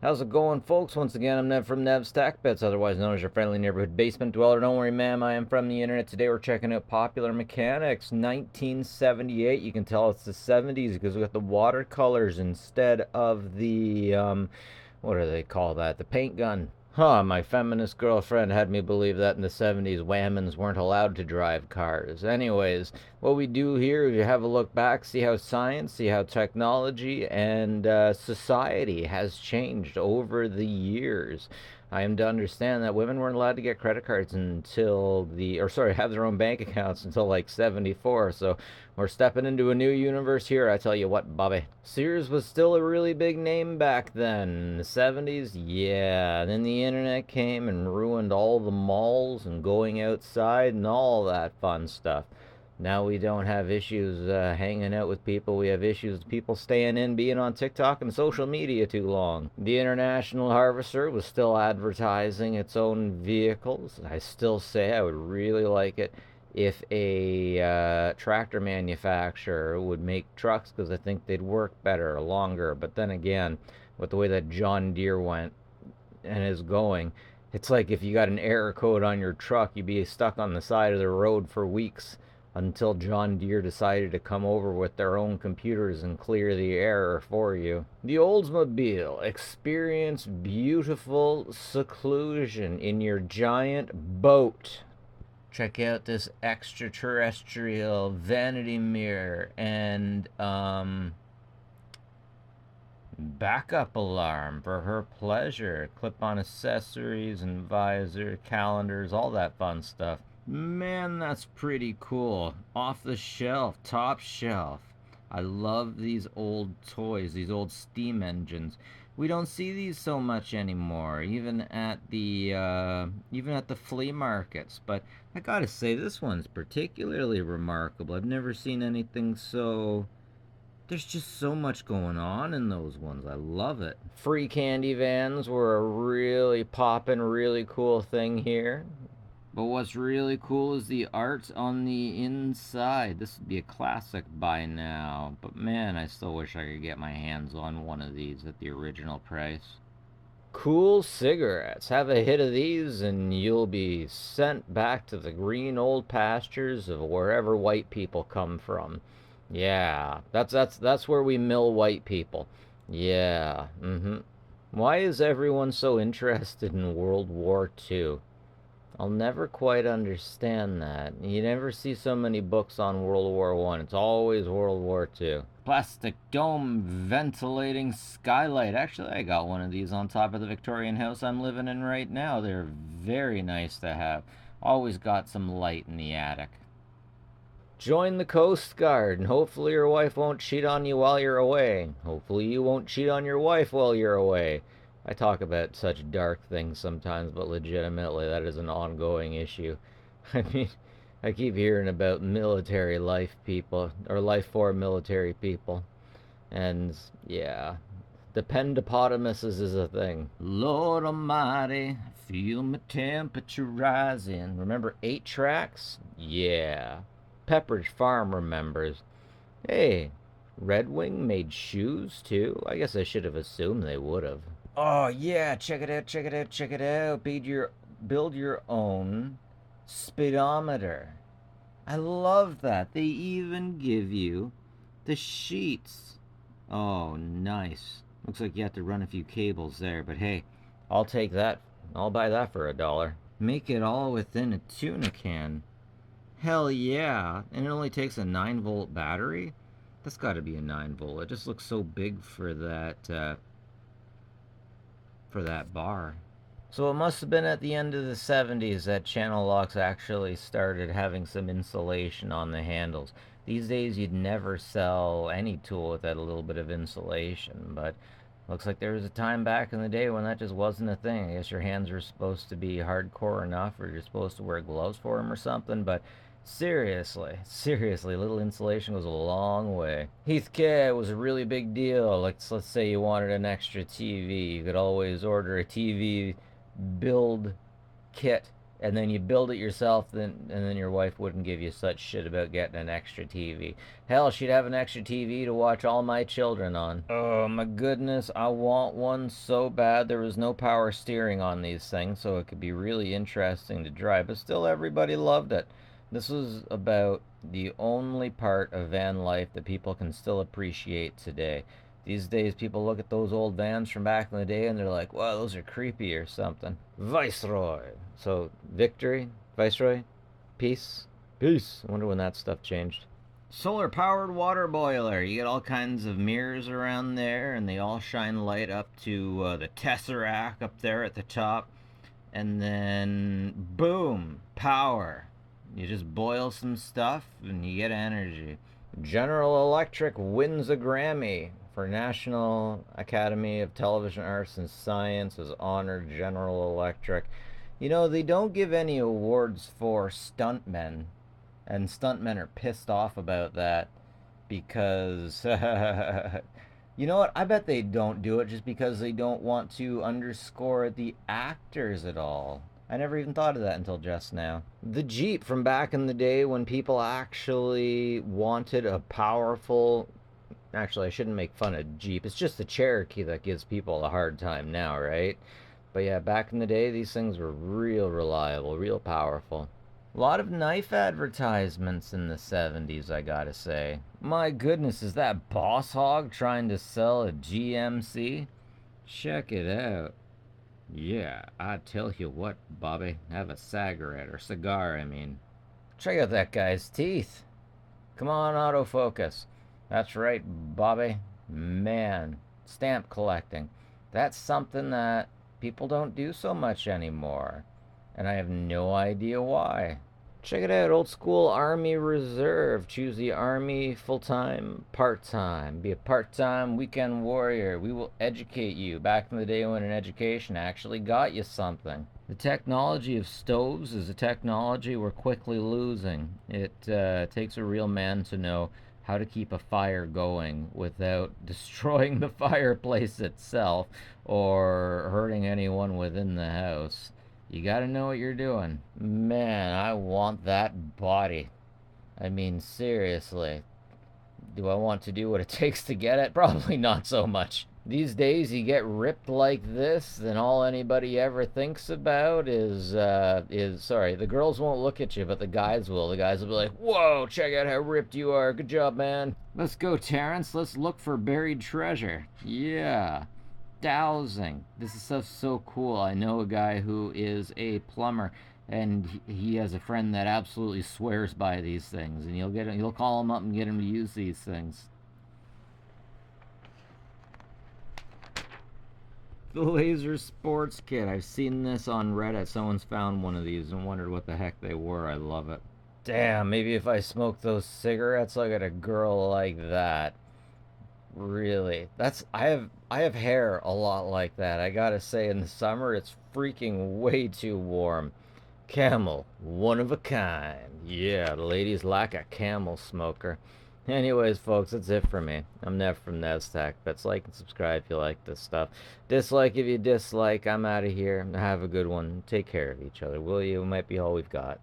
How's it going, folks? Once again, I'm Nev from Nev's Tech Bits, otherwise known as your friendly neighborhood basement dweller. Don't worry, ma'am, I am from the internet. Today we're checking out Popular Mechanics 1978. You can tell it's the 70s because we got the watercolors instead of the, what do they call that? The paint gun. Huh, my feminist girlfriend had me believe that in the 70s whammons weren't allowed to drive cars. Anyways, what we do here is have a look back, see how science, see how technology and society has changed over the years. I am to understand that women weren't allowed to get credit cards until have their own bank accounts until like 74. So we're stepping into a new universe here. I tell you what, Bobby. Sears was still a really big name back then. In the 70s, yeah. And then the internet came and ruined all the malls and going outside and all that fun stuff. Now we don't have issues hanging out with people. We have issues with people staying in, being on TikTok and social media too long. The International Harvester was still advertising its own vehicles. I still say I would really like it if a tractor manufacturer would make trucks because I think they'd work better, longer. But then again, with the way that John Deere went and is going, it's like if you got an error code on your truck, you'd be stuck on the side of the road for weeks until John Deere decided to come over with their own computers and clear the error for you. The Oldsmobile. Experience beautiful seclusion in your giant boat. Check out this extraterrestrial vanity mirror and backup alarm for her pleasure. Clip-on accessories and visor, calendars, all that fun stuff. Man, that's pretty cool. Off the shelf, top shelf. I love these old toys, these old steam engines. We don't see these so much anymore, even at the flea markets. But I gotta say, this one's particularly remarkable. I've never seen anything so. There's just so much going on in those ones. I love it. Free candy vans were a really poppin', really cool thing here. But what's really cool is the art on the inside. This would be a classic by now. But man, I still wish I could get my hands on one of these at the original price. Cool cigarettes. Have a hit of these and you'll be sent back to the green old pastures of wherever white people come from. Yeah, that's where we mill white people. Yeah. Why is everyone so interested in World War II? I'll never quite understand that. You never see so many books on World War One. It's always World War Two. Plastic dome ventilating skylight. Actually, I got one of these on top of the Victorian house I'm living in right now. They're very nice to have. Always got some light in the attic. Join the Coast Guard, and hopefully your wife won't cheat on you while you're away. Hopefully you won't cheat on your wife while you're away. I talk about such dark things sometimes, but legitimately, that is an ongoing issue. I mean, I keep hearing about military life people, or life for military people. And, yeah, dependopotamuses is a thing. Lord Almighty, feel my temperature rising. Remember 8 tracks? Yeah. Pepperidge Farm remembers. Hey, Red Wing made shoes too? I guess I should have assumed they would have. Oh yeah, check it out, check it out, check it out. Build your own speedometer. I love that. They even give you the sheets. Oh, nice. Looks like you have to run a few cables there, but hey, I'll take that. I'll buy that for $1. Make it all within a tuna can. Hell yeah. And it only takes a 9-volt battery? That's got to be a 9-volt. It just looks so big for that bar. So it must have been at the end of the 70s that channel locks actually started having some insulation on the handles. These days you'd never sell any tool without a little bit of insulation, but looks like there was a time back in the day when that just wasn't a thing. I guess your hands were supposed to be hardcore enough, or you're supposed to wear gloves for them or something, but seriously, little insulation goes a long way. Heathkit was a really big deal. Let's say you wanted an extra TV. You could always order a TV build kit and then you build it yourself, and then your wife wouldn't give you such shit about getting an extra TV. Hell, she'd have an extra TV to watch all my children on. Oh my goodness, I want one so bad. There was no power steering on these things, so it could be really interesting to drive, but still everybody loved it. This was about the only part of van life that people can still appreciate today. These days, people look at those old vans from back in the day and they're like, wow, those are creepy or something. Viceroy. So, victory, Viceroy, peace, peace. I wonder when that stuff changed. Solar powered water boiler. You get all kinds of mirrors around there, and they all shine light up to the tesseract up there at the top. And then, boom, power. You just boil some stuff and you get energy. General Electric wins a Grammy for National Academy of Television Arts and Science as honored General Electric. You know, they don't give any awards for stuntmen, and stuntmen are pissed off about that because you know what? I bet they don't do it just because they don't want to underscore the actors at all. I never even thought of that until just now. The Jeep from back in the day when people actually wanted a powerful. Actually, I shouldn't make fun of Jeep. It's just the Cherokee that gives people a hard time now, right? But yeah, back in the day, these things were real reliable, real powerful. A lot of knife advertisements in the 70s, I gotta say. My goodness, is that Boss Hog trying to sell a GMC? Check it out. Yeah, I tell you what, Bobby, have a cigarette, or cigar, I mean. Check out that guy's teeth. Come on, autofocus. That's right, Bobby. Man, stamp collecting. That's something that people don't do so much anymore. And I have no idea why. Check it out, old school Army Reserve. Choose the Army full time, part time. Be a part time weekend warrior. We will educate you. Back in the day when an education actually got you something. The technology of stoves is a technology we're quickly losing. It takes a real man to know how to keep a fire going without destroying the fireplace itself or hurting anyone within the house. You gotta know what you're doing. Man, I want that body. I mean, seriously. Do I want to do what it takes to get it? Probably not so much. These days, you get ripped like this, and all anybody ever thinks about is sorry, the girls won't look at you, but the guys will. The guys will be like, whoa, check out how ripped you are. Good job, man. Let's go, Terrence. Let's look for buried treasure. Yeah. Dowsing. This is stuff so cool. I know a guy who is a plumber, and he has a friend that absolutely swears by these things, and you'll call him up and get him to use these things. The laser sports kit. I've seen this on Reddit. Someone's found one of these and wondered what the heck they were. I love it. Damn, maybe if I smoke those cigarettes, I'll get a girl like that. Really? I have hair a lot like that. I gotta say, in the summer it's freaking way too warm. Camel, one of a kind. Yeah, the ladies like a camel smoker. Anyways, folks, that's it for me. I'm Nev from Nevstack. That's like and subscribe if you like this stuff. Dislike if you dislike. I'm out of here. Have a good one. Take care of each other, will you? It might be all we've got.